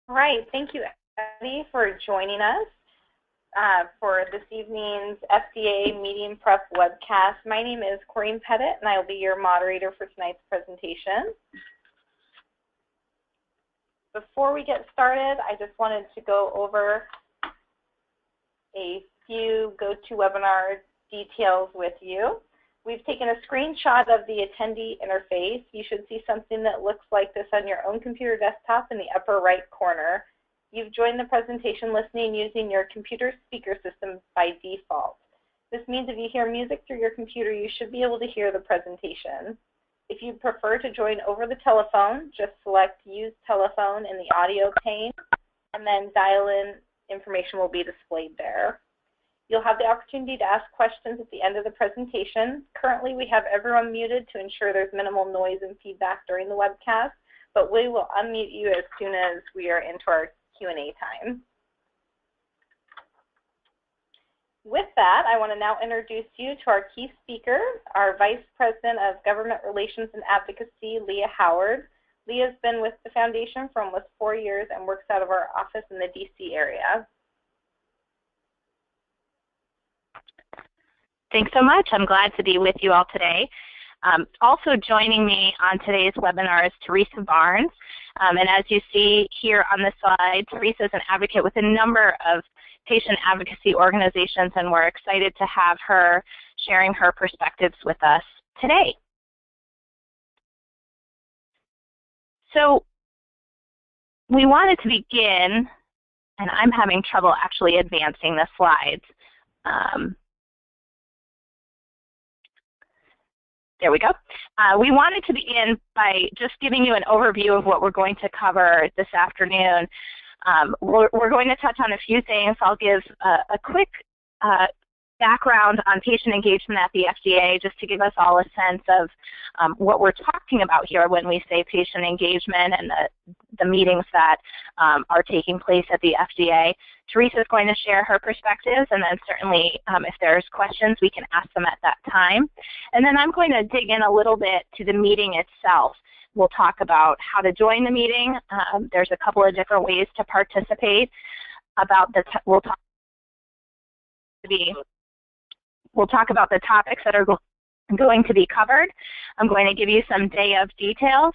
All right, thank you, Eddie, for joining us for this evening's FDA Meeting Prep webcast. My name is Corinne Pettit, and I will be your moderator for tonight's presentation. Before we get started, I just wanted to go over a few GoToWebinar details with you. We've taken a screenshot of the attendee interface. You should see something that looks like this on your own computer desktop in the upper right corner. You've joined the presentation listening using your computer speaker system by default. This means if you hear music through your computer, you should be able to hear the presentation. If you prefer to join over the telephone, just select Use Telephone in the audio pane, and then dial-in information will be displayed there. You'll have the opportunity to ask questions at the end of the presentation. Currently, we have everyone muted to ensure there's minimal noise and feedback during the webcast, but we will unmute you as soon as we are into our Q&A time. With that, I want to now introduce you to our key speaker, our Vice President of Government Relations and Advocacy, Leah Howard. Leah's been with the Foundation for almost 4 years and works out of our office in the DC area. Thanks so much. I'm glad to be with you all today. Also joining me on today's webinar is Teresa Barnes. And as you see here on the slide, Teresa is an advocate with a number of patient advocacy organizations, and we're excited to have her sharing her perspectives with us today. So we wanted to begin, and I'm having trouble actually advancing the slides. There we go. We wanted to begin by just giving you an overview of what we're going to cover this afternoon. We're going to touch on a few things. I'll give a quick background on patient engagement at the FDA, just to give us all a sense of what we're talking about here when we say patient engagement and the meetings that are taking place at the FDA. Teresa is going to share her perspectives, and then certainly if there's questions, we can ask them at that time. And then I'm going to dig in a little bit to the meeting itself. We'll talk about how to join the meeting. There's a couple of different ways to participate. We'll talk about the topics that are going to be covered. I'm going to give you some day of details.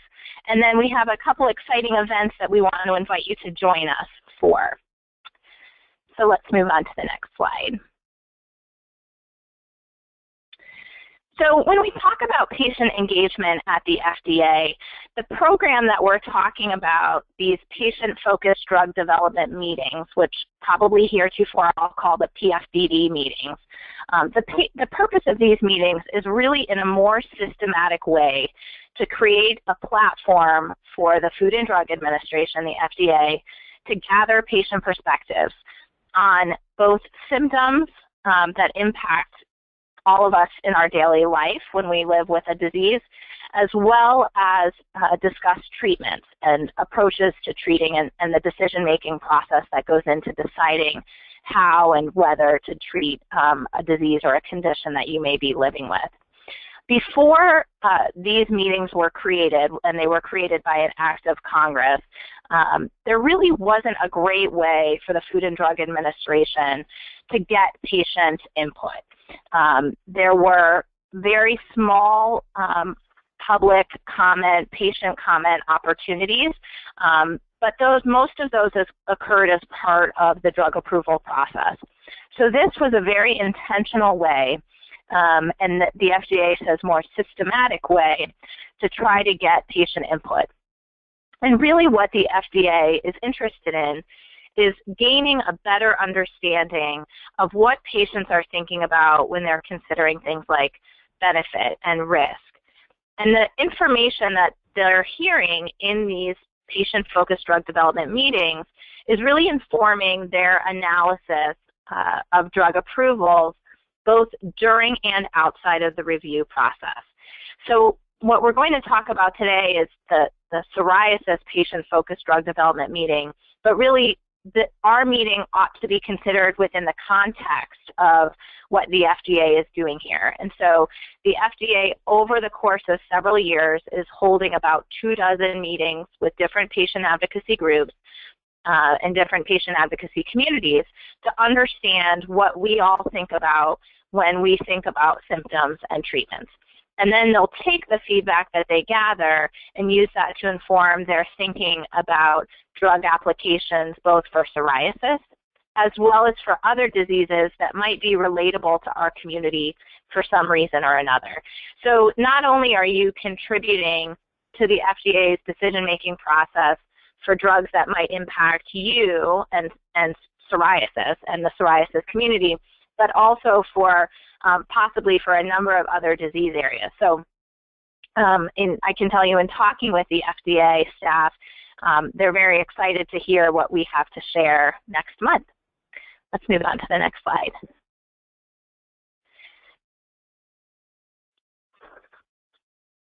And then we have a couple exciting events that we want to invite you to join us for. So let's move on to the next slide. So when we talk about patient engagement at the FDA, the program that we're talking about, these patient-focused drug development meetings, which probably heretofore I'll call the PFDD meetings, the purpose of these meetings is really in a more systematic way to create a platform for the Food and Drug Administration, the FDA, to gather patient perspectives on both symptoms that impact all of us in our daily life when we live with a disease, as well as discuss treatments and approaches to treating and the decision-making process that goes into deciding how and whether to treat a disease or a condition that you may be living with. Before these meetings were created, and they were created by an act of Congress, there really wasn't a great way for the Food and Drug Administration to get patient input. There were very small public comment, patient comment opportunities, but most of those occurred as part of the drug approval process. So this was a very intentional way, and the FDA says more systematic way, to try to get patient input. And really what the FDA is interested in is gaining a better understanding of what patients are thinking about when they're considering things like benefit and risk. And the information that they're hearing in these patient-focused drug development meetings is really informing their analysis of drug approvals, both during and outside of the review process. So what we're going to talk about today is the psoriasis patient-focused drug development meeting, but really our meeting ought to be considered within the context of what the FDA is doing here. And so the FDA, over the course of several years, is holding about 24 meetings with different patient advocacy groups and different patient advocacy communities to understand what we all think about when we think about symptoms and treatments. And then they'll take the feedback that they gather and use that to inform their thinking about drug applications, both for psoriasis as well as for other diseases that might be relatable to our community for some reason or another. So not only are you contributing to the FDA's decision-making process for drugs that might impact you and psoriasis and the psoriasis community, but also for possibly for a number of other disease areas. So I can tell you in talking with the FDA staff, they're very excited to hear what we have to share next month. Let's move on to the next slide.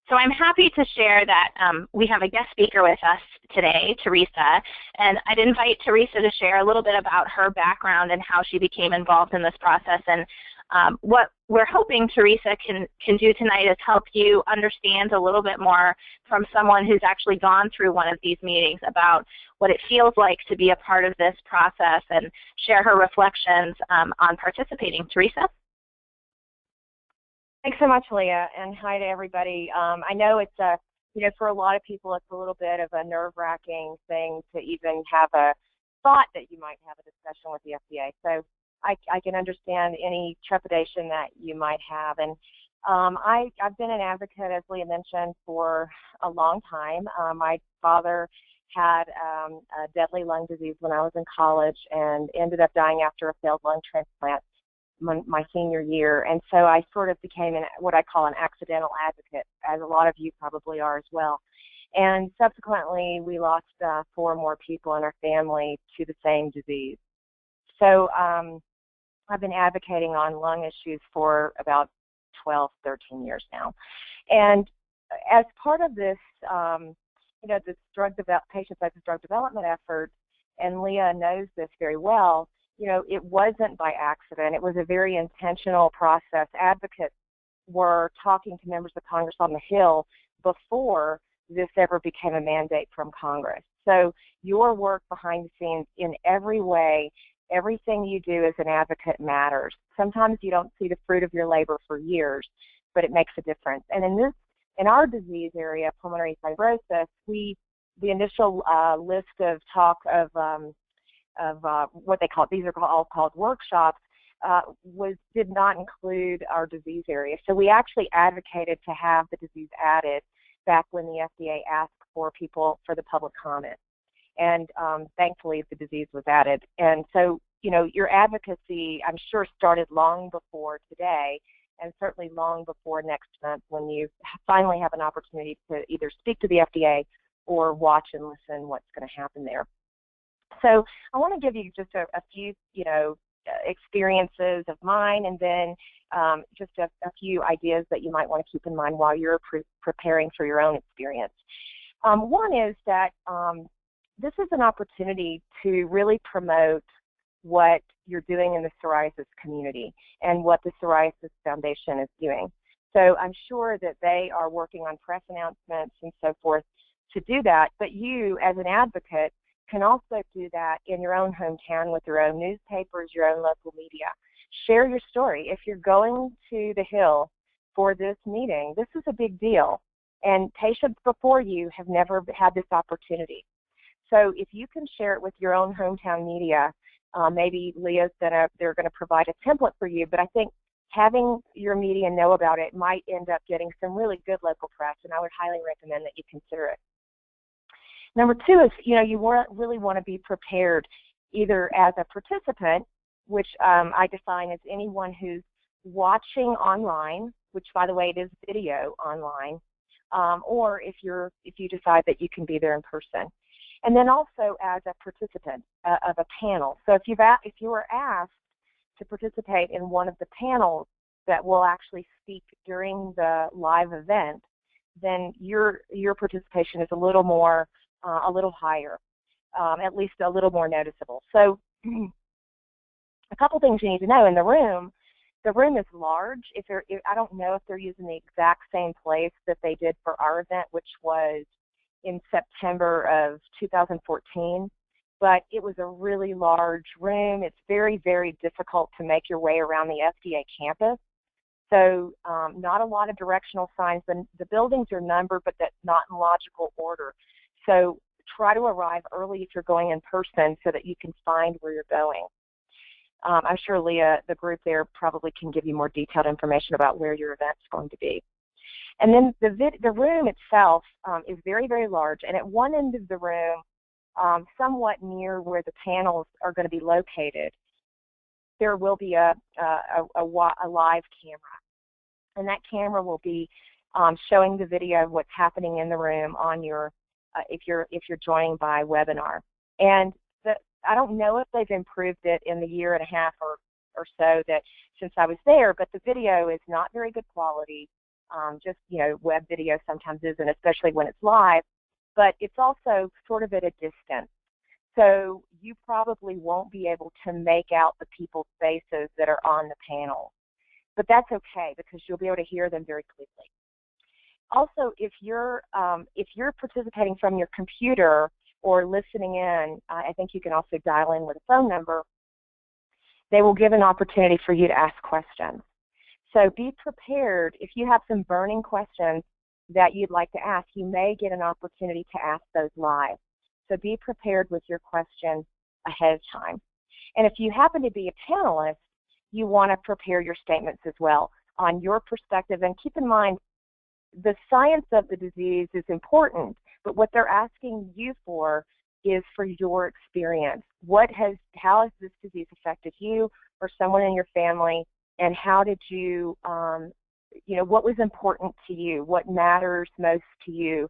So I'm happy to share that we have a guest speaker with us today, Teresa, and I'd invite Teresa to share a little bit about her background and how she became involved in this process. And what we're hoping Teresa can do tonight is help you understand a little bit more from someone who's actually gone through one of these meetings about what it feels like to be a part of this process and share her reflections on participating. Teresa? Thanks so much, Leah, and hi to everybody. I know it's for a lot of people, it's a little bit of a nerve-wracking thing to even have a thought that you might have a discussion with the FDA. So I can understand any trepidation that you might have. And I've been an advocate, as Leah mentioned, for a long time. My father had a deadly lung disease when I was in college and ended up dying after a failed lung transplant my senior year. And so I sort of became what I call an accidental advocate, as a lot of you probably are as well. And subsequently, we lost 4 more people in our family to the same disease. So I've been advocating on lung issues for about 12, 13 years now. And as part of this, this patient-focused drug development effort, and Leah knows this very well, it wasn't by accident. It was a very intentional process. Advocates were talking to members of Congress on the Hill before this ever became a mandate from Congress. So your work behind the scenes in every way, everything you do as an advocate matters. Sometimes you don't see the fruit of your labor for years, but it makes a difference. And in our disease area, pulmonary fibrosis, the initial list of talk of what they call, these are all called workshops, did not include our disease area. So we actually advocated to have the disease added back when the FDA asked for people for the public comment. And thankfully the disease was added. And so, your advocacy, I'm sure, started long before today, and certainly long before next month when you finally have an opportunity to either speak to the FDA or watch and listen what's going to happen there. So I want to give you just a few, experiences of mine, and then just a few ideas that you might want to keep in mind while you're preparing for your own experience. One is that this is an opportunity to really promote what you're doing in the psoriasis community and what the Psoriasis Foundation is doing. So I'm sure that they are working on press announcements and so forth to do that, but you, as an advocate, can also do that in your own hometown with your own newspapers, your own local media. Share your story. If you're going to the Hill for this meeting, this is a big deal, and patients before you have never had this opportunity. So if you can share it with your own hometown media, maybe they're going to provide a template for you, but I think having your media know about it might end up getting some really good local press, and I would highly recommend that you consider it. Number 2 is, you really want to be prepared either as a participant, which I define as anyone who's watching online, which, by the way, it is video online, or if you decide that you can be there in person. And then also as a participant of a panel. So if you were asked to participate in one of the panels that will actually speak during the live event, then your participation is a little higher, at least a little more noticeable. So a couple things you need to know. In the room is large. I don't know if they're using the exact same place that they did for our event, which was in September of 2014, but it was a really large room. It's very, very difficult to make your way around the FDA campus. So not a lot of directional signs. The buildings are numbered, but that's not in logical order. So try to arrive early if you're going in person so that you can find where you're going. I'm sure Leah, the group there, probably can give you more detailed information about where your event's going to be. And then the room itself is very, very large. And at one end of the room, somewhat near where the panels are going to be located, there will be a live camera. And that camera will be showing the video of what's happening in the room on your, if you're joining by webinar. And I don't know if they've improved it in the year and a half or so that since I was there, but the video is not very good quality. Just, web video sometimes isn't, especially when it's live, but it's also sort of at a distance. So you probably won't be able to make out the people's faces that are on the panel. But that's okay because you'll be able to hear them very clearly. Also, if you're participating from your computer or listening in, I think you can also dial in with a phone number. They will give an opportunity for you to ask questions. So be prepared. If you have some burning questions that you'd like to ask, you may get an opportunity to ask those live. So be prepared with your question ahead of time. And if you happen to be a panelist, you want to prepare your statements as well on your perspective. And keep in mind, the science of the disease is important, but what they're asking you for is for your experience. How has this disease affected you or someone in your family, and how did you, what was important to you, what matters most to you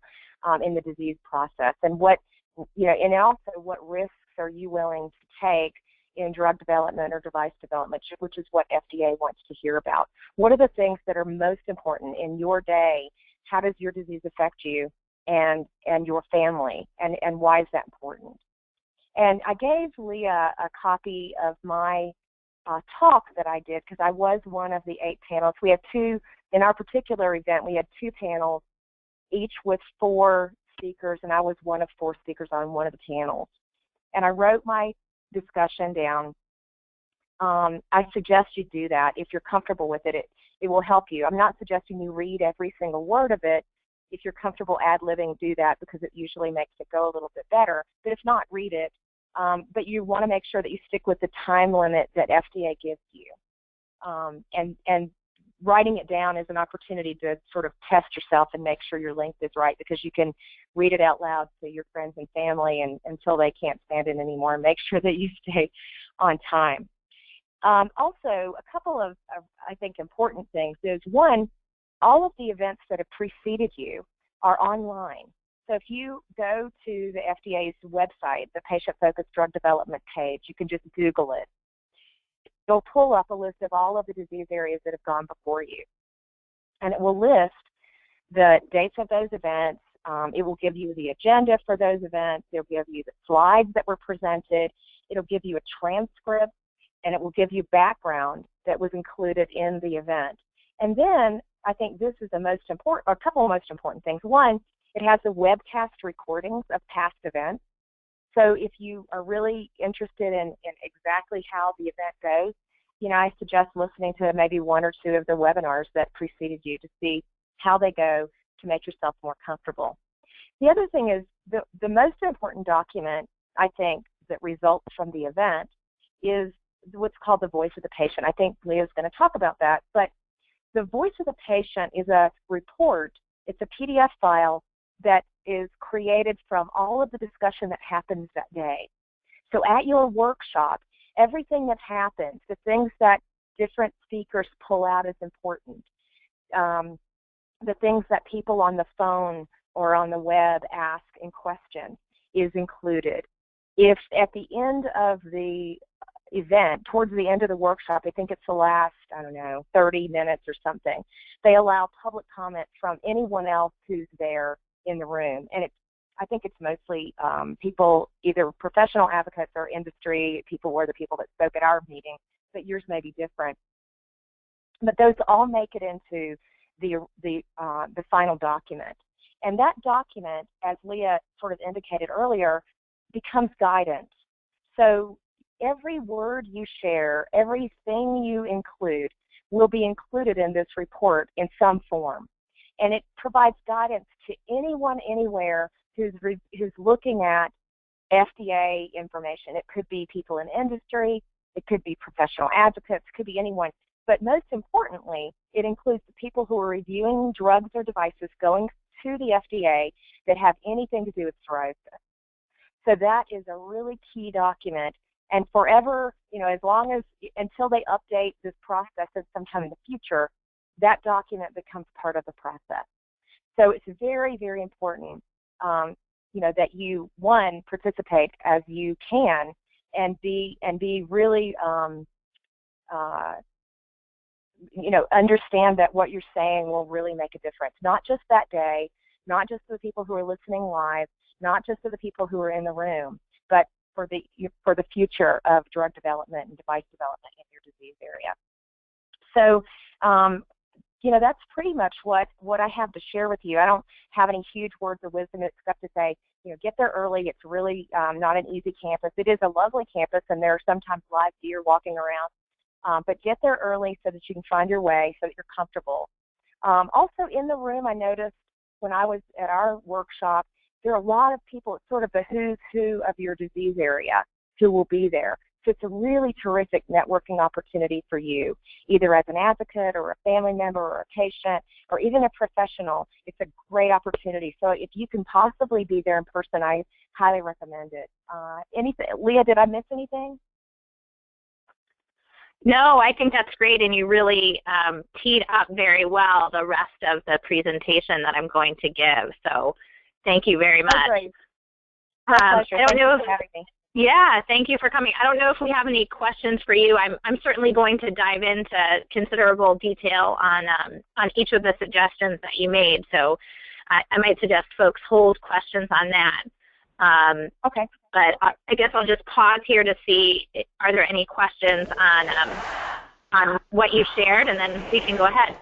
in the disease process, and and also what risks are you willing to take in drug development or device development, which is what FDA wants to hear about. What are the things that are most important in your day? How does your disease affect you and your family, and why is that important? And I gave Leah a copy of my talk that I did because I was one of the 8 panels. We had two, in our particular event, we had 2 panels, each with 4 speakers, and I was one of 4 speakers on one of the panels. And I wrote my discussion down. I suggest you do that. If you're comfortable with it, it will help you. I'm not suggesting you read every single word of it. If you're comfortable ad-libbing, do that because it usually makes it go a little bit better. But if not, read it. But you want to make sure that you stick with the time limit that FDA gives you. And writing it down is an opportunity to sort of test yourself and make sure your length is right, because you can read it out loud to your friends and family until they can't stand it anymore, and make sure that you stay on time. Also, a couple of, I think, important things is, one, all of the events that have preceded you are online. So if you go to the FDA's website, the Patient-Focused Drug Development page, you can just Google it. It'll pull up a list of all of the disease areas that have gone before you. And it will list the dates of those events. It will give you the agenda for those events. It'll give you the slides that were presented. It'll give you a transcript, and it will give you background that was included in the event. And then I think this is the most important, or a couple of most important things. One, it has the webcast recordings of past events. So if you are really interested in exactly how the event goes, I suggest listening to maybe 1 or 2 of the webinars that preceded you to see how they go to make yourself more comfortable. The other thing is the most important document, I think, that results from the event is what's called the voice of the patient. I think Leah's going to talk about that, but the voice of the patient is a report. It's a PDF file that is created from all of the discussion that happens that day. So at your workshop, everything that happens, the things that different speakers pull out as important, the things that people on the phone or on the web ask in question is included. If at the end of the event, towards the end of the workshop, I think it's the last, 30 minutes or something, they allow public comment from anyone else who's there in the room. And I think it's mostly people, either professional advocates or industry people, were the people that spoke at our meeting, but yours may be different. But those all make it into the final document. And that document, as Leah sort of indicated earlier, becomes guidance. So every word you share, everything you include will be included in this report in some form. And it provides guidance to anyone, anywhere who's looking at FDA information. It could be people in industry, it could be professional advocates, it could be anyone. But most importantly, it includes the people who are reviewing drugs or devices going to the FDA that have anything to do with psoriasis. So that is a really key document. And forever, as long as, until they update this process at sometime in the future, that document becomes part of the process. So it's very, very important, that you, one, participate as you can, and be really, understand that what you're saying will really make a difference, not just that day, not just for the people who are listening live, not just for the people who are in the room, but for the future of drug development and device development in your disease area. So, that's pretty much what I have to share with you. I don't have any huge words of wisdom except to say, get there early. It's really not an easy campus. It is a lovely campus, and there are sometimes live deer walking around. But get there early so that you can find your way, so that you're comfortable. Also in the room, I noticed when I was at our workshop, there are a lot of people, it's sort of the who's who of your disease area who will be there. So it's a really terrific networking opportunity for you, either as an advocate or a family member or a patient or even a professional. It's a great opportunity. So if you can possibly be there in person, I highly recommend it. Leah, did I miss anything? No, I think that's great, and you really teed up very well the rest of the presentation that I'm going to give. So thank you very much. Oh, great. My pleasure. I don't know if, for having me. Yeah, thank you for coming. I don't know if we have any questions for you. I'm certainly going to dive into considerable detail on each of the suggestions that you made. So I might suggest folks hold questions on that. Okay. But I guess I'll just pause here to see, are there any questions on what you shared, and then we can go ahead.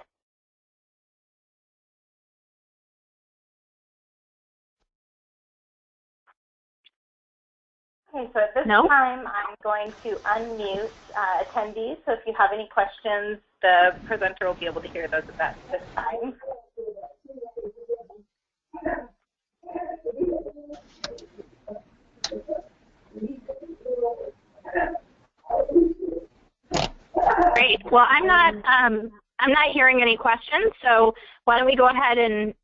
Okay, so at this time, I'm going to unmute attendees. So if you have any questions, the presenter will be able to hear those at this time. Great. Well, I'm not hearing any questions. So why don't we go ahead and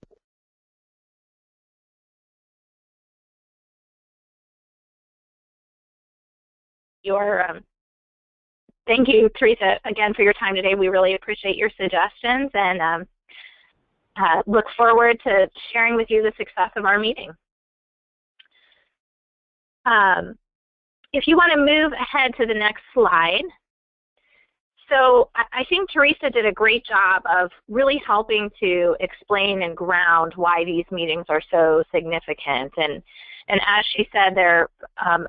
thank you, Teresa, again for your time today. We really appreciate your suggestions, and look forward to sharing with you the success of our meeting. If you want to move ahead to the next slide. So I think Teresa did a great job of really helping to explain and ground why these meetings are so significant. And as she said, they're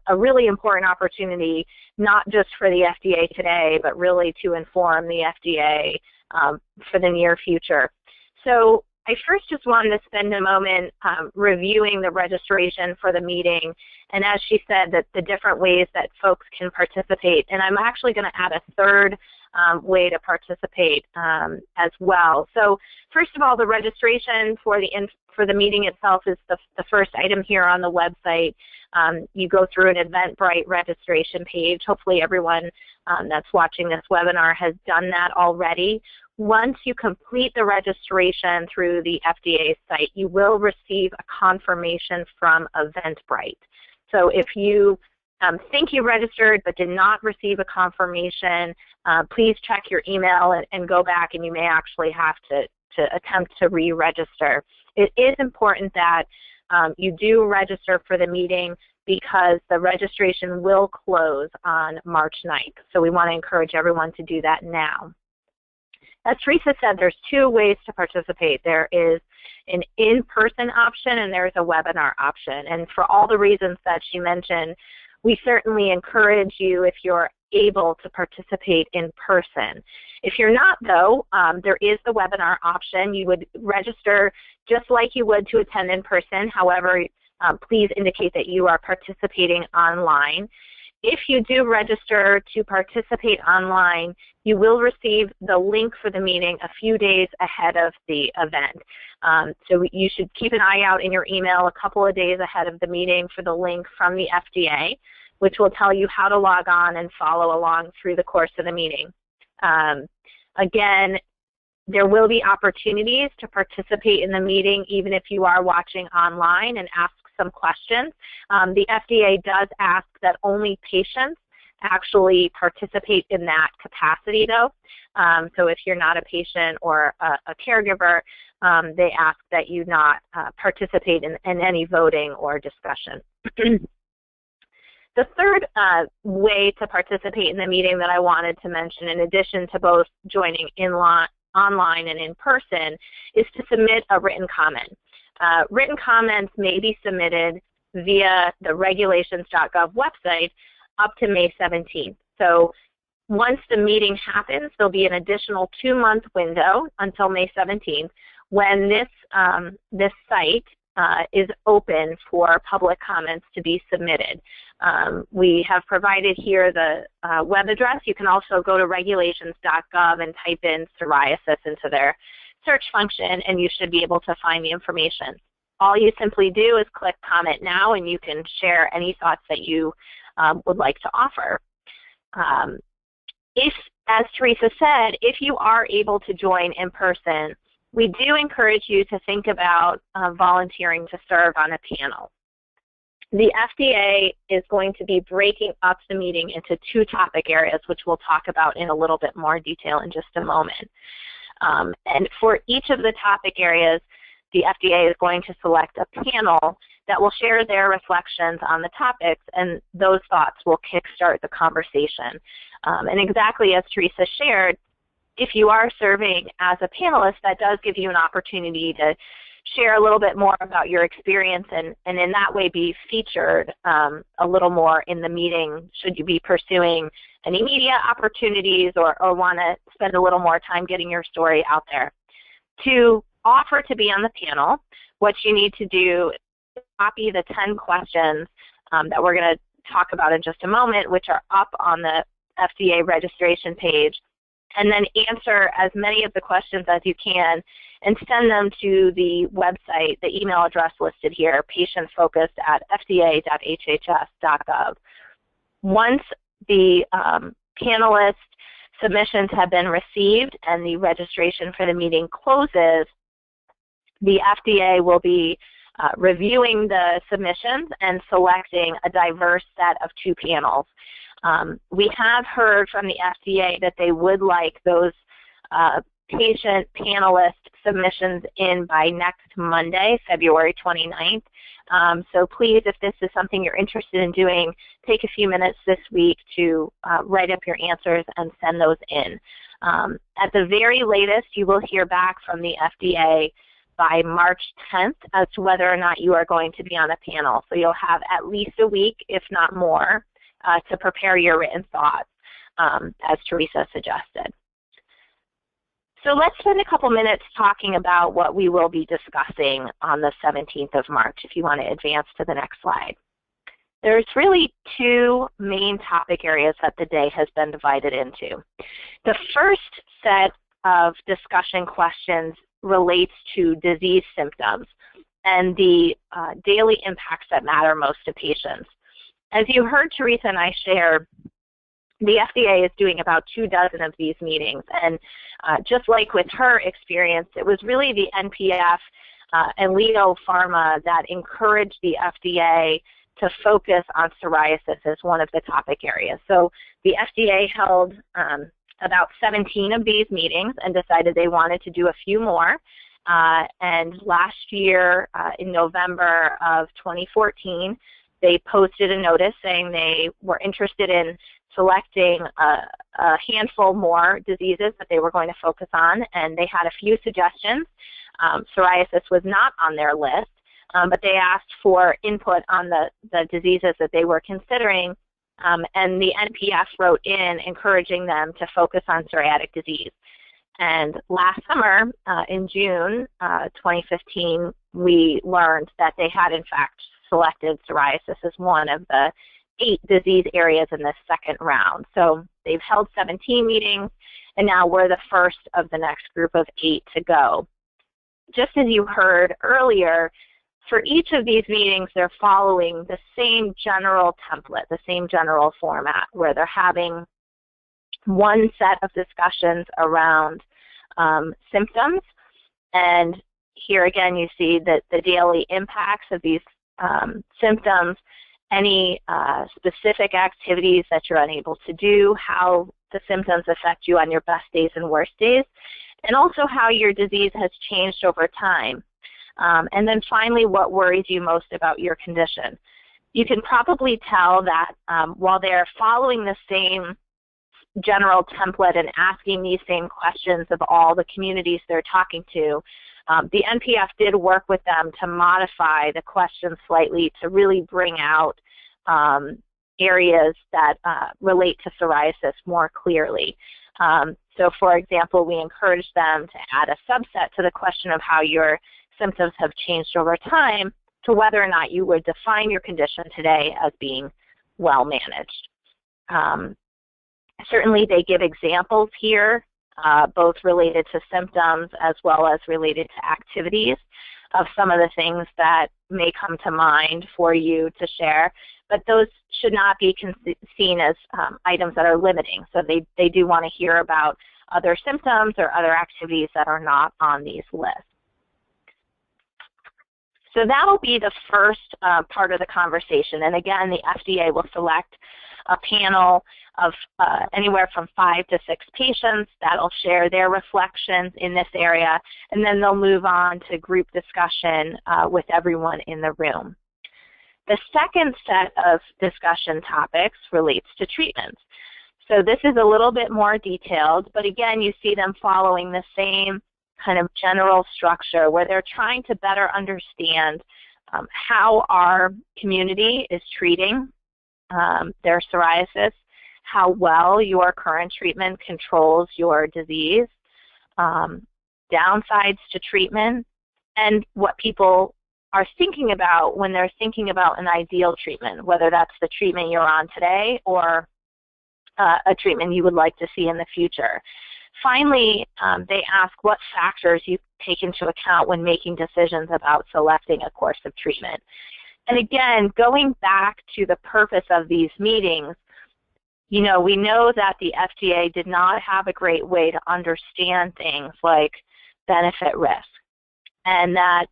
a really important opportunity, not just for the FDA today, but really to inform the FDA for the near future. So I first just wanted to spend a moment reviewing the registration for the meeting, and as she said, that the different ways that folks can participate. And I'm actually going to add a third way to participate as well. So first of all, the registration for the meeting itself is the first item here on the website. You go through an Eventbrite registration page. Hopefully everyone that's watching this webinar has done that already. Once you complete the registration through the FDA site, you will receive a confirmation from Eventbrite. So if you think you registered but did not receive a confirmation, please check your email and go back, and you may actually have to attempt to re-register. It is important that you do register for the meeting because the registration will close on March 9th. So we want to encourage everyone to do that now. As Teresa said, there's two ways to participate. There is an in-person option and there's a webinar option. And for all the reasons that she mentioned, we certainly encourage you, if you're able, to participate in person. If you're not, though, there is the webinar option. You would register just like you would to attend in person. However, please indicate that you are participating online. if you do register to participate online, you will receive the link for the meeting a few days ahead of the event. So you should keep an eye out in your email a couple of days ahead of the meeting for the link from the FDA, which will tell you how to log on and follow along through the course of the meeting. Again, there will be opportunities to participate in the meeting even if you are watching online and ask some questions. The FDA does ask that only patients actually participate in that capacity, though. So if you're not a patient or a caregiver, they ask that you not participate in any voting or discussion. The third way to participate in the meeting that I wanted to mention, in addition to both joining online and in person, is to submit a written comment. Written comments may be submitted via the regulations.gov website up to May 17th. So once the meeting happens, there'll be an additional 2-month window until May 17th when this site is open for public comments to be submitted. We have provided here the web address. You can also go to regulations.gov and type in psoriasis into their search function, and you should be able to find the information. All you simply do is click comment now, and you can share any thoughts that you would like to offer. If, as Teresa said, if you are able to join in person, we do encourage you to think about volunteering to serve on a panel. The FDA is going to be breaking up the meeting into 2 topic areas, which we'll talk about in a little bit more detail in just a moment. And for each of the topic areas, the FDA is going to select a panel that will share their reflections on the topics, and those thoughts will kickstart the conversation. And exactly as Teresa shared, if you are serving as a panelist, that does give you an opportunity to share a little bit more about your experience and in that way be featured a little more in the meeting should you be pursuing any media opportunities or want to spend a little more time getting your story out there. To offer to be on the panel, what you need to do is copy the 10 questions that we're going to talk about in just a moment, which are up on the FDA registration page, and then answer as many of the questions as you can and send them to the website, the email address listed here, patient-focused@fda.hhs.gov. Once the panelist submissions have been received and the registration for the meeting closes, the FDA will be reviewing the submissions and selecting a diverse set of 2 panels. We have heard from the FDA that they would like those patient panelist submissions in by next Monday, February 29th. So please, if this is something you're interested in doing, take a few minutes this week to write up your answers and send those in. At the very latest, you will hear back from the FDA by March 10th as to whether or not you are going to be on a panel. So you'll have at least a week, if not more, to prepare your written thoughts, as Teresa suggested. So let's spend a couple minutes talking about what we will be discussing on the 17th of March, if you want to advance to the next slide. There's really 2 main topic areas that the day has been divided into. The first set of discussion questions relates to disease symptoms and the daily impacts that matter most to patients. As you heard Teresa and I share, the FDA is doing about 24 of these meetings, and just like with her experience, it was really the NPF and Leo Pharma that encouraged the FDA to focus on psoriasis as one of the topic areas. So the FDA held about 17 of these meetings and decided they wanted to do a few more. And last year, in November of 2014, they posted a notice saying they were interested in selecting a handful more diseases that they were going to focus on, and they had a few suggestions. Psoriasis was not on their list, but they asked for input on the diseases that they were considering, and the NPF wrote in encouraging them to focus on psoriatic disease. And last summer, in June 2015, we learned that they had in fact selected psoriasis as one of the 8 disease areas in this second round. So they've held 17 meetings, and now we're the first of the next group of 8 to go. Just as you heard earlier, for each of these meetings, they're following the same general template, the same general format, where they're having one set of discussions around symptoms. And here again, you see that the daily impacts of these symptoms, any specific activities that you're unable to do, how the symptoms affect you on your best days and worst days, and also how your disease has changed over time. And then finally, what worries you most about your condition. You can probably tell that while they're following the same general template and asking these same questions of all the communities they're talking to, the NPF did work with them to modify the questions slightly to really bring out areas that relate to psoriasis more clearly. So for example, we encouraged them to add a subset to the question of how your symptoms have changed over time to whether or not you would define your condition today as being well managed. Certainly they give examples here, both related to symptoms as well as related to activities of some of the things that may come to mind for you to share, but those should not be seen as items that are limiting. So they do want to hear about other symptoms or other activities that are not on these lists. So that'll be the first part of the conversation. And again, the FDA will select a panel of anywhere from 5 to 6 patients that'll share their reflections in this area, and then they'll move on to group discussion with everyone in the room. The second set of discussion topics relates to treatments. So this is a little bit more detailed, but again, you see them following the same kind of general structure where they're trying to better understand how our community is treating their psoriasis, how well your current treatment controls your disease, downsides to treatment, and what people are thinking about when they're thinking about an ideal treatment, whether that's the treatment you're on today or a treatment you would like to see in the future. Finally, they ask what factors you take into account when making decisions about selecting a course of treatment. And again, going back to the purpose of these meetings, you know, we know that the FDA did not have a great way to understand things like benefit risk, and that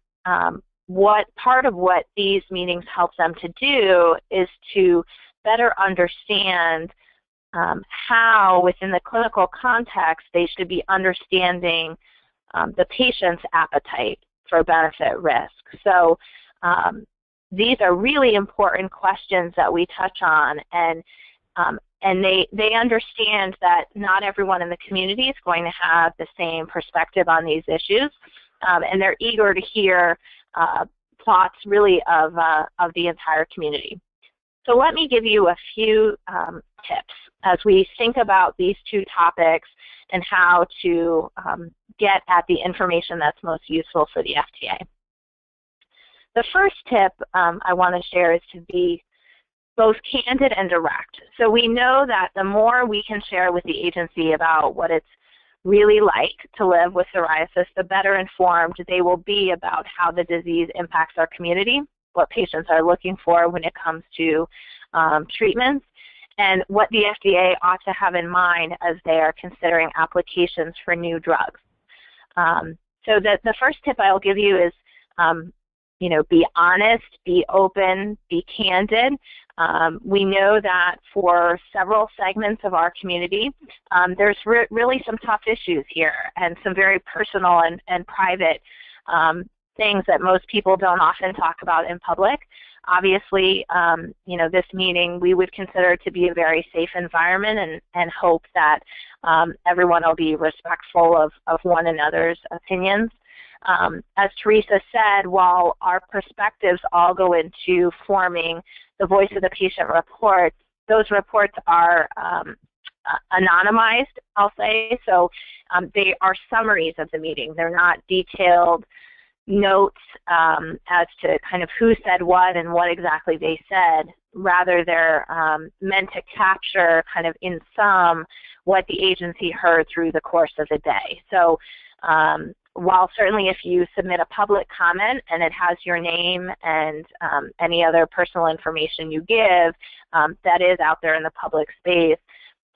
part of what these meetings help them to do is to better understand how, within the clinical context, they should be understanding the patient's appetite for benefit risk. So these are really important questions that we touch on, and they understand that not everyone in the community is going to have the same perspective on these issues, and they're eager to hear thoughts really of the entire community. So let me give you a few tips as we think about these two topics and how to get at the information that's most useful for the FDA. The first tip I want to share is to be both candid and direct. So we know that the more we can share with the agency about what it's really like to live with psoriasis, the better informed they will be about how the disease impacts our community, what patients are looking for when it comes to treatments, and what the FDA ought to have in mind as they are considering applications for new drugs. So the first tip I'll give you is, you know, be honest, be open, be candid. We know that for several segments of our community, there's really some tough issues here and some very personal and private things that most people don't often talk about in public. Obviously, you know, this meeting we would consider to be a very safe environment and hope that everyone will be respectful of one another's opinions. As Teresa said, while our perspectives all go into forming the voice of the patient report, those reports are anonymized, I'll say. So they are summaries of the meeting. They're not detailed notes as to kind of who said what and what exactly they said. rather they're meant to capture kind of in sum what the agency heard through the course of the day. So while certainly if you submit a public comment and it has your name and any other personal information you give, that is out there in the public space,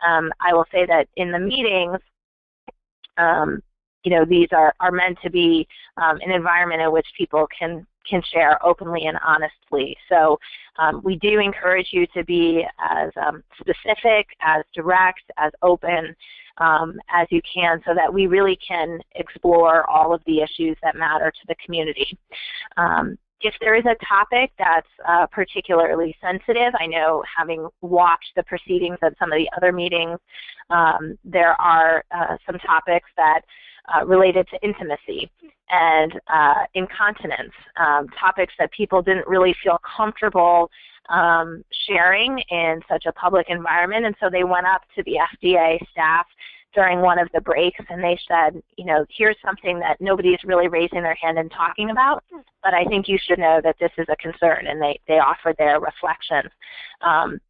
I will say that in the meetings, you know, these are meant to be an environment in which people can share openly and honestly. So we do encourage you to be as specific, as direct, as open as you can, so that we really can explore all of the issues that matter to the community. If there is a topic that's particularly sensitive, I know having watched the proceedings at some of the other meetings, there are some topics that related to intimacy and incontinence, topics that people didn't really feel comfortable sharing in such a public environment, and so they went up to the FDA staff during one of the breaks and they said, you know, here's something that nobody's really raising their hand and talking about, but I think you should know that this is a concern, and they offered their reflections.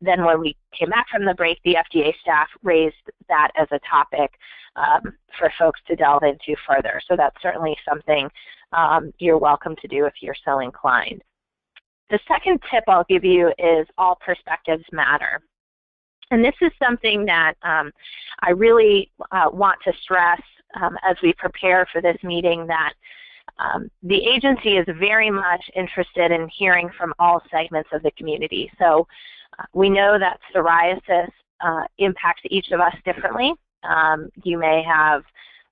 Then when we came back from the break, the FDA staff raised that as a topic for folks to delve into further. So that's certainly something you're welcome to do if you're so inclined. The second tip I'll give you is all perspectives matter. And this is something that I really want to stress as we prepare for this meeting, that the agency is very much interested in hearing from all segments of the community. So we know that psoriasis impacts each of us differently. You may have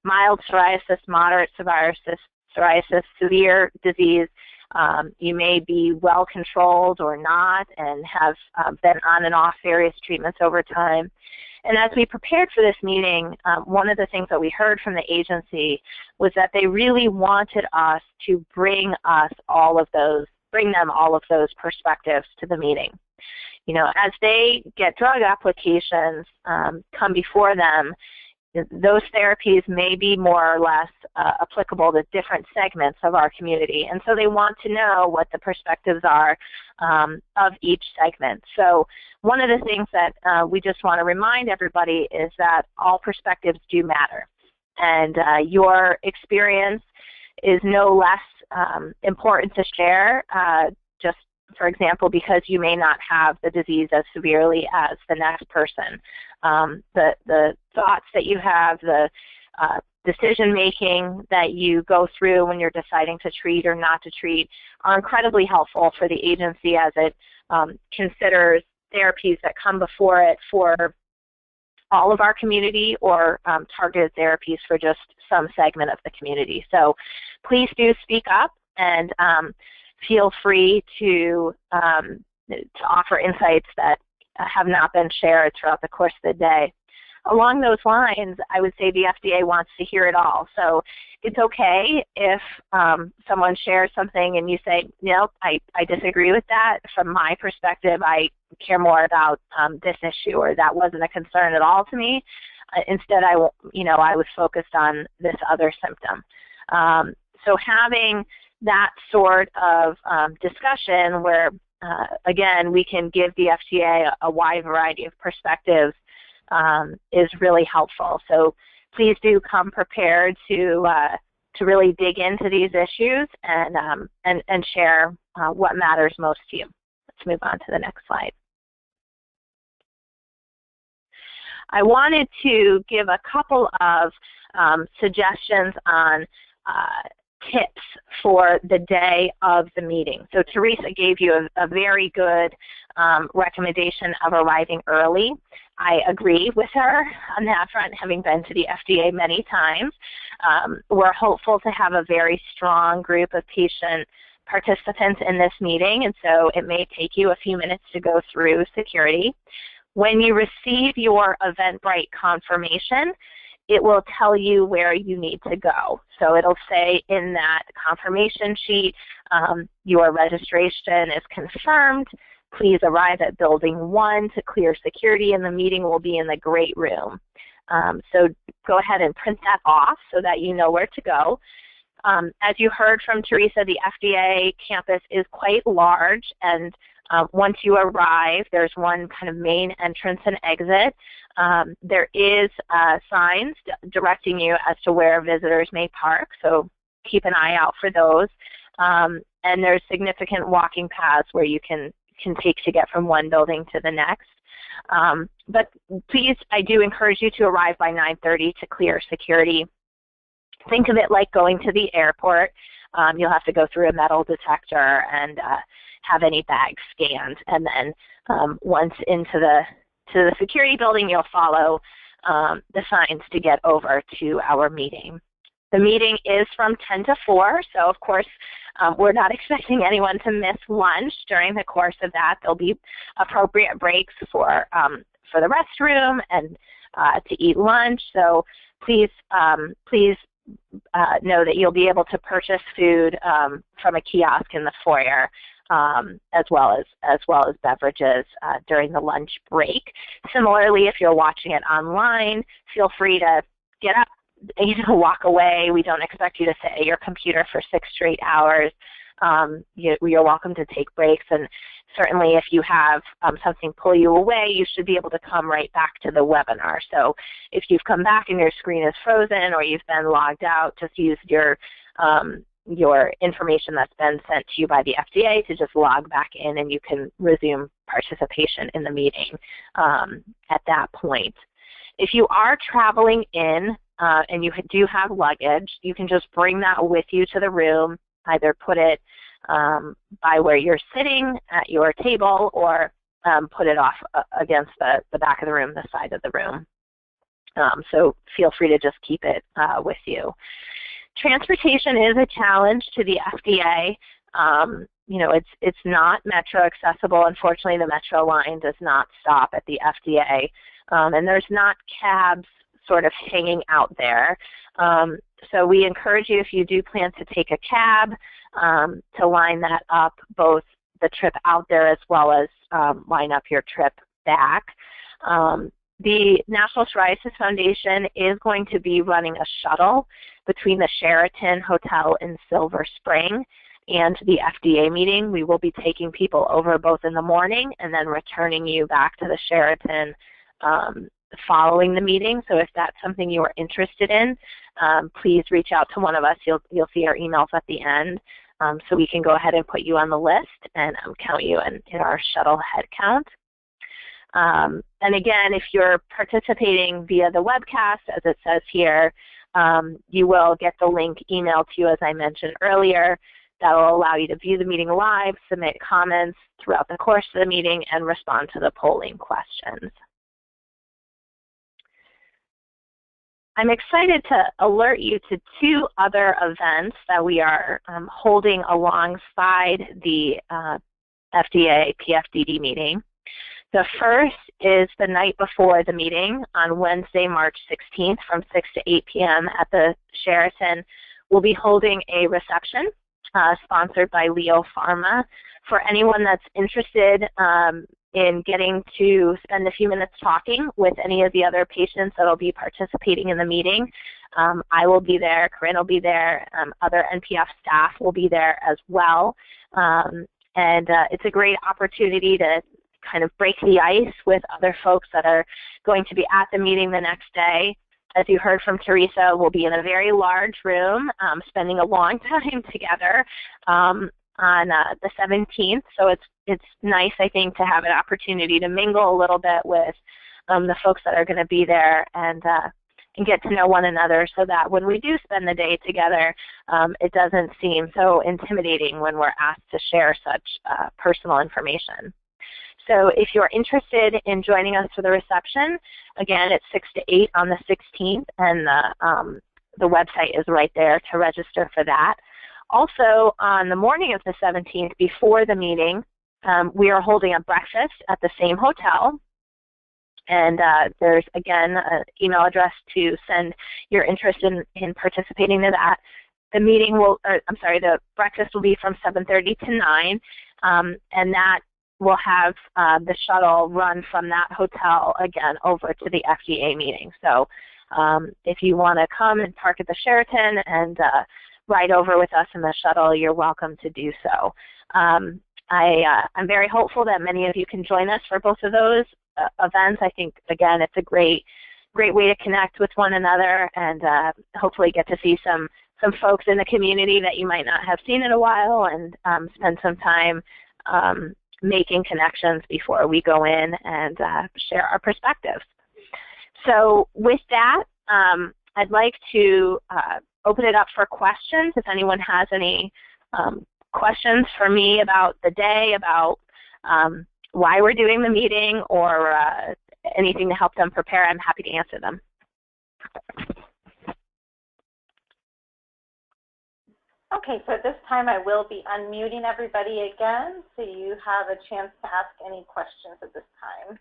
mild psoriasis, moderate psoriasis, severe disease. You may be well controlled or not and have been on and off various treatments over time. And as we prepared for this meeting, one of the things that we heard from the agency was that they really wanted us to bring them all of those perspectives to the meeting. You know, as they get drug applications come before them, those therapies may be more or less applicable to different segments of our community. And so they want to know what the perspectives are of each segment. So one of the things that we just want to remind everybody is that all perspectives do matter. And your experience is no less important to share, just for example, because you may not have the disease as severely as the next person. The thoughts that you have, the decision-making that you go through when you're deciding to treat or not to treat are incredibly helpful for the agency as it considers therapies that come before it for all of our community or targeted therapies for just some segment of the community. So please do speak up and feel free to offer insights that have not been shared throughout the course of the day. Along those lines, I would say the FDA wants to hear it all. So it's okay if someone shares something and you say, no, I disagree with that. From my perspective, I care more about this issue, or that wasn't a concern at all to me. Instead, I was focused on this other symptom. So having that sort of discussion where, again, we can give the FDA a wide variety of perspectives is really helpful. So please do come prepared to really dig into these issues and share what matters most to you. Let's move on to the next slide. I wanted to give a couple of suggestions on tips for the day of the meeting. So Teresa gave you a very good recommendation of arriving early. I agree with her on that front, having been to the FDA many times. We're hopeful to have a very strong group of patient participants in this meeting, and so it may take you a few minutes to go through security. When you receive your Eventbrite confirmation, it will tell you where you need to go. So it'll say in that confirmation sheet, your registration is confirmed. Please arrive at building 1 to clear security, and the meeting will be in the great room. So go ahead and print that off so that you know where to go. As you heard from Teresa, the FDA campus is quite large, and Once you arrive, there's one kind of main entrance and exit. There is signs directing you as to where visitors may park, so keep an eye out for those. And there's significant walking paths where you can take to get from one building to the next. But please, I do encourage you to arrive by 9:30 to clear security. Think of it like going to the airport. You'll have to go through a metal detector and have any bags scanned. And then once into the security building, you'll follow the signs to get over to our meeting. The meeting is from 10 to 4, so of course we're not expecting anyone to miss lunch during the course of that. There'll be appropriate breaks for the restroom and to eat lunch. So please know that you'll be able to purchase food from a kiosk in the foyer, as well as beverages during the lunch break. Similarly, if you're watching it online, feel free to get up. You can walk away. We don't expect you to sit at your computer for 6 straight hours. You're welcome to take breaks, and certainly if you have something pull you away, you should be able to come right back to the webinar. So if you've come back and your screen is frozen or you've been logged out, just use your information that's been sent to you by the FDA to just log back in, and you can resume participation in the meeting at that point. If you are traveling in and you do have luggage, you can just bring that with you to the room, either put it by where you're sitting at your table, or put it off against the back of the room, the side of the room. So feel free to just keep it with you. Transportation is a challenge to the FDA. You know, it's not metro accessible. Unfortunately, the metro line does not stop at the FDA, and there's not cabs sort of hanging out there. So we encourage you, if you do plan to take a cab, to line that up, both the trip out there as well as line up your trip back. The National Psoriasis Foundation is going to be running a shuttle between the Sheraton Hotel in Silver Spring and the FDA meeting. We will be taking people over both in the morning and then returning you back to the Sheraton following the meeting. So if that's something you are interested in, please reach out to one of us. You'll see our emails at the end, so we can go ahead and put you on the list and count you in our shuttle head count. And again, if you're participating via the webcast, as it says here, you will get the link emailed to you, as I mentioned earlier. That will allow you to view the meeting live, submit comments throughout the course of the meeting, and respond to the polling questions. I'm excited to alert you to 2 other events that we are holding alongside the FDA PFDD meeting. The first is the night before the meeting on Wednesday, March 16th from 6 to 8 p.m. at the Sheraton. We'll be holding a reception sponsored by Leo Pharma. For anyone that's interested in getting to spend a few minutes talking with any of the other patients that will be participating in the meeting, I will be there, Corinne will be there, other NPF staff will be there as well. And it's a great opportunity to kind of break the ice with other folks that are going to be at the meeting the next day. As you heard from Teresa, we'll be in a very large room, spending a long time together on the 17th. So it's nice, I think, to have an opportunity to mingle a little bit with the folks that are going to be there and get to know one another, so that when we do spend the day together, it doesn't seem so intimidating when we're asked to share such personal information. So if you're interested in joining us for the reception, again, it's 6 to 8 on the 16th, and the website is right there to register for that. Also, on the morning of the 17th, before the meeting, we are holding a breakfast at the same hotel. And there's, again, an email address to send your interest in participating in that. The meeting will, the breakfast will be from 7:30 to 9, and that will have the shuttle run from that hotel, again, over to the FDA meeting. So if you want to come and park at the Sheraton and ride over with us in the shuttle, you're welcome to do so. I'm very hopeful that many of you can join us for both of those events. I think, again, it's a great way to connect with one another and hopefully get to see some folks in the community that you might not have seen in a while and spend some time making connections before we go in and share our perspectives. So with that, I'd like to open it up for questions. If anyone has any questions for me about the day, about why we're doing the meeting, or anything to help them prepare, I'm happy to answer them. Okay, so at this time I will be unmuting everybody again, so you have a chance to ask any questions at this time.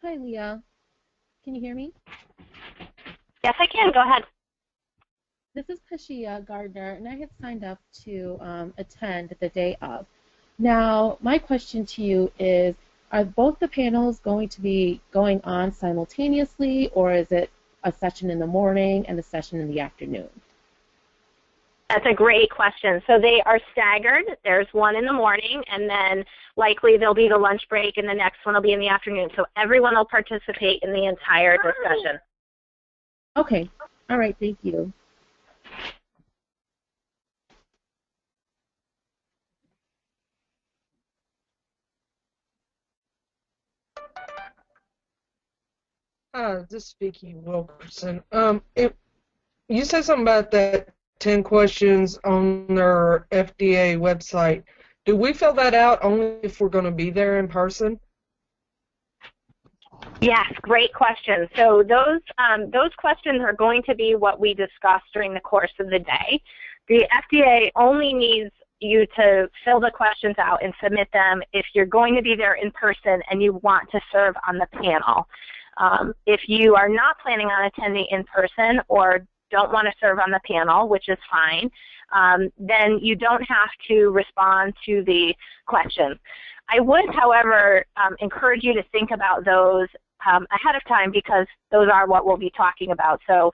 Hi, Leah. Can you hear me? Yes, I can. Go ahead. This is Kashia Gardner, and I had signed up to attend the day of. Now, my question to you is, are both the panels going to be going on simultaneously, or is it a session in the morning and a session in the afternoon? That's a great question. So they are staggered. There's one in the morning, and then likely there'll be the lunch break, and the next one will be in the afternoon. So everyone will participate in the entire discussion. Okay. All right. Thank you. This is Vicki Wilkerson. You said something about that 10 questions on their FDA website. Do we fill that out only if we're going to be there in person? Yes, great question. So those questions are going to be what we discussed during the course of the day. The FDA only needs you to fill the questions out and submit them if you're going to be there in person and you want to serve on the panel. If you are not planning on attending in person or don't want to serve on the panel, which is fine, then you don't have to respond to the questions. I would, however, encourage you to think about those ahead of time because those are what we'll be talking about. So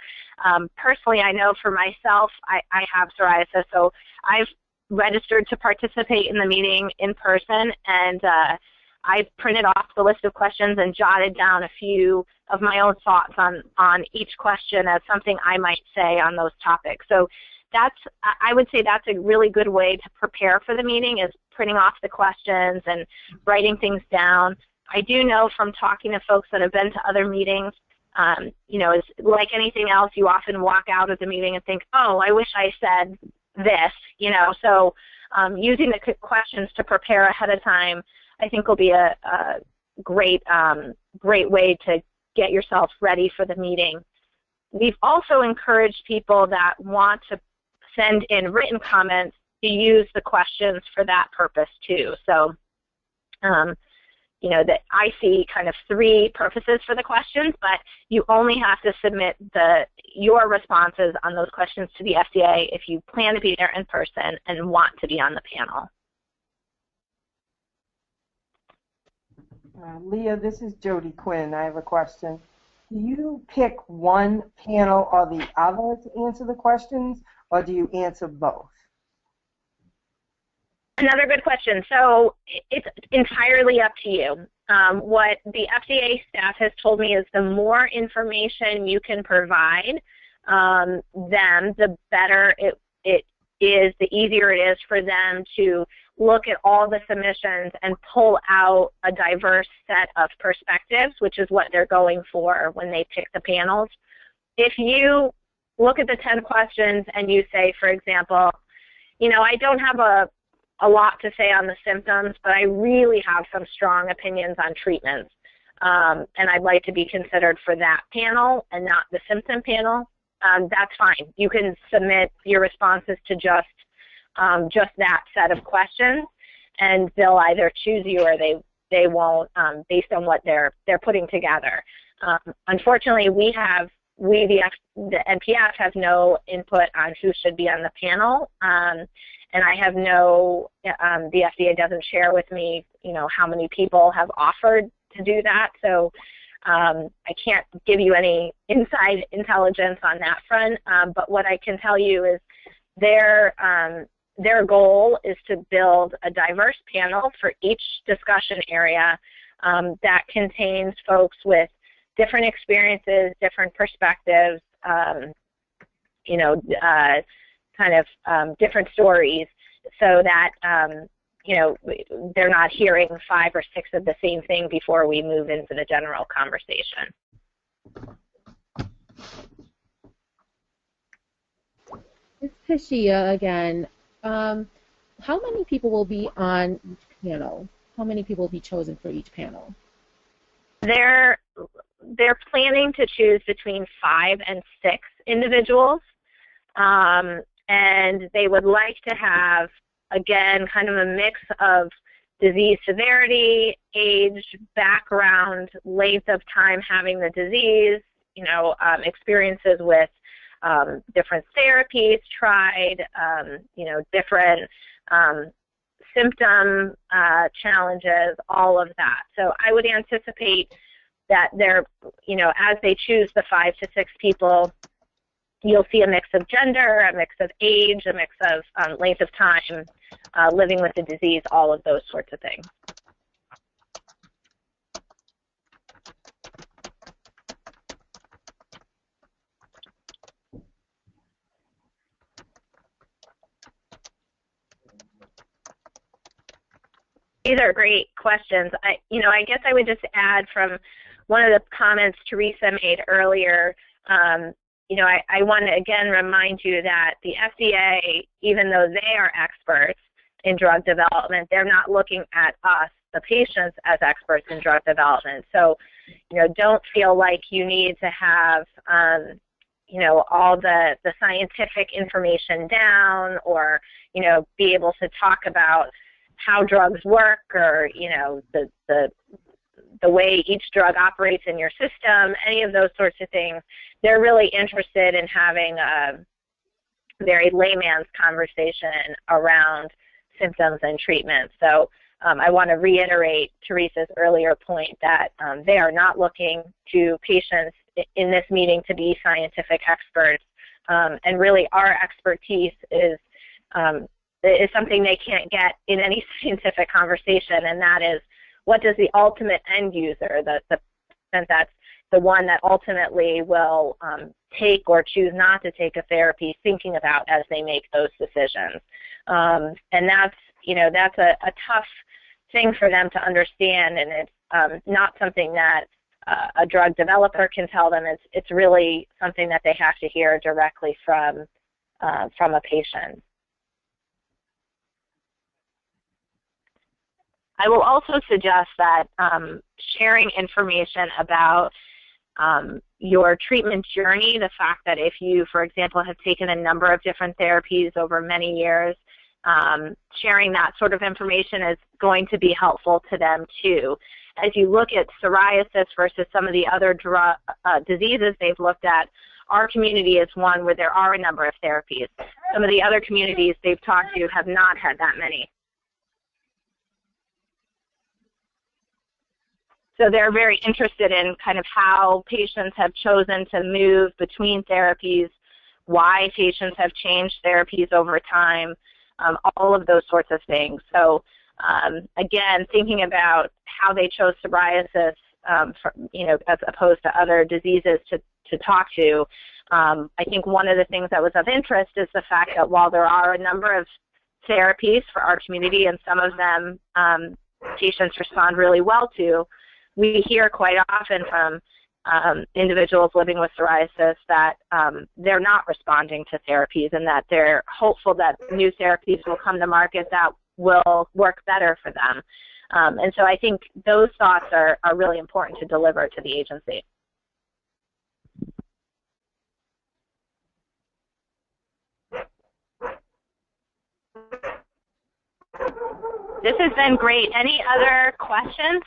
personally, I know for myself, I have psoriasis, so I've registered to participate in the meeting in person, and I printed off the list of questions and jotted down a few of my own thoughts on each question as something I might say on those topics. So I would say that's a really good way to prepare for the meeting, is printing off the questions and writing things down. I do know from talking to folks that have been to other meetings, you know, it's like anything else, you often walk out of the meeting and think, oh, I wish I said this, you know. So using the questions to prepare ahead of time, I think will be a great way to get yourself ready for the meeting. We've also encouraged people that want to send in written comments to use the questions for that purpose too. So, you know, that I see kind of three purposes for the questions, but you only have to submit your responses on those questions to the FDA if you plan to be there in person and want to be on the panel. Leah, this is Jody Quinn. I have a question. Do you pick one panel or the other to answer the questions, or do you answer both? Another good question. So it's entirely up to you. What the FDA staff has told me is the more information you can provide them, the better it is, the easier it is for them to look at all the submissions and pull out a diverse set of perspectives, which is what they're going for when they pick the panels. If you look at the 10 questions and you say, for example, you know, I don't have a lot to say on the symptoms, but I really have some strong opinions on treatments, and I'd like to be considered for that panel and not the symptom panel, that's fine. You can submit your responses to just that set of questions, and they'll either choose you or they won't, based on what they're putting together. Unfortunately, the NPF has no input on who should be on the panel, and I have the FDA doesn't share with me, you know, how many people have offered to do that. So I can't give you any inside intelligence on that front, but what I can tell you is their goal is to build a diverse panel for each discussion area that contains folks with different experiences, different perspectives, different stories, so that they're not hearing 5 or 6 of the same thing before we move into the general conversation. It's Pashia again. How many people will be on each panel? How many people will be chosen for each panel? They're planning to choose between 5 and 6 individuals, and they would like to have, again, kind of a mix of disease severity, age, background, length of time having the disease, experiences with different therapies tried, different symptom challenges, all of that. So I would anticipate that they're, as they choose the 5 to 6 people, you'll see a mix of gender, a mix of age, a mix of length of time living with the disease, all of those sorts of things. These are great questions. I guess I would just add from one of the comments Teresa made earlier, I want to again remind you that the FDA, even though they are experts in drug development, they're not looking at us, the patients, as experts in drug development. So, don't feel like you need to have, all the scientific information down, or, be able to talk about how drugs work, or, the way each drug operates in your system, any of those sorts of things. They're really interested in having a very layman's conversation around symptoms and treatment. So I want to reiterate Teresa's earlier point that they are not looking to patients in this meeting to be scientific experts, and really our expertise is something they can't get in any scientific conversation, and that is, what does the ultimate end user, that's the one that ultimately will take or choose not to take a therapy, thinking about as they make those decisions. And that's a tough thing for them to understand, and it's not something that a drug developer can tell them. It's really something that they have to hear directly from a patient. I will also suggest that sharing information about your treatment journey, the fact that if you, for example, have taken a number of different therapies over many years, sharing that sort of information is going to be helpful to them too. As you look at psoriasis versus some of the other diseases they've looked at, our community is one where there are a number of therapies. Some of the other communities they've talked to have not had that many. So they're very interested in kind of how patients have chosen to move between therapies, why patients have changed therapies over time, all of those sorts of things. So again, thinking about how they chose psoriasis, as opposed to other diseases to talk to, I think one of the things that was of interest is the fact that while there are a number of therapies for our community, and some of them patients respond really well to, we hear quite often from individuals living with psoriasis that they're not responding to therapies, and that they're hopeful that new therapies will come to market that will work better for them. And so I think those thoughts are really important to deliver to the agency. This has been great. Any other questions?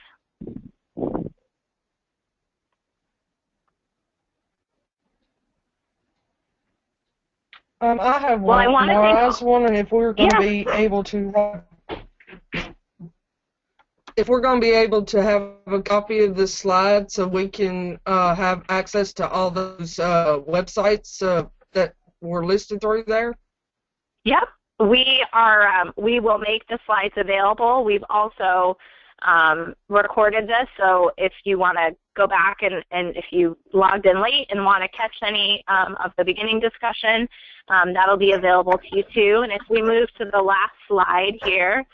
I have one. I was wondering if we were going to be able to. if we're going to be able to have a copy of the slides so we can have access to all those websites that were listed through there? Yep, we will make the slides available. We've also recorded this, so if you want to go back and if you logged in late and want to catch any of the beginning discussion, that'll be available to you too. And if we move to the last slide here,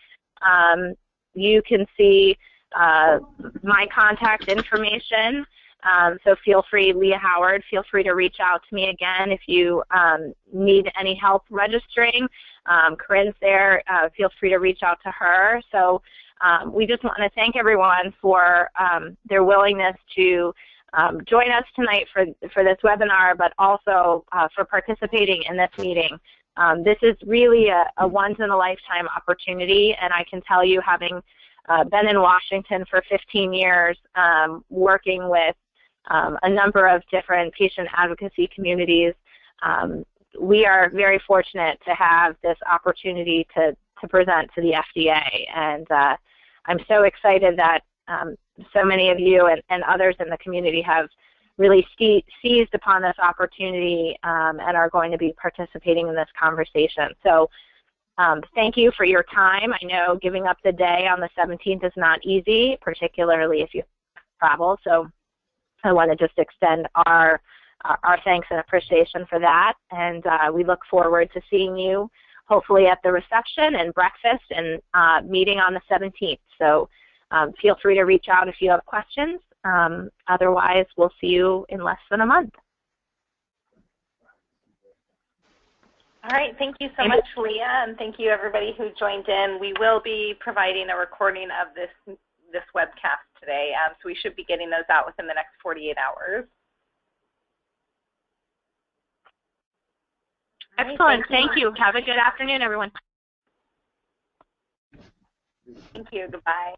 you can see my contact information. So feel free, Leah Howard, feel free to reach out to me again if you need any help registering. Corinne's there, feel free to reach out to her. So we just want to thank everyone for their willingness to join us tonight for this webinar, but also for participating in this meeting. This is really a once-in-a-lifetime opportunity, and I can tell you, having been in Washington for 15 years, working with a number of different patient advocacy communities, we are very fortunate to have this opportunity to present to the FDA. And I'm so excited that so many of you and others in the community have really seized upon this opportunity and are going to be participating in this conversation. So thank you for your time. I know giving up the day on the 17th is not easy, particularly if you travel. So I want to just extend our thanks and appreciation for that. And we look forward to seeing you hopefully at the reception and breakfast and meeting on the 17th. So feel free to reach out if you have questions. Otherwise, we'll see you in less than a month. All right, thank you so much, Leah, and thank you everybody who joined in. We will be providing a recording of this webcast today, so we should be getting those out within the next 48 hours. Excellent, thank you. Have a good afternoon, everyone. Thank you, goodbye.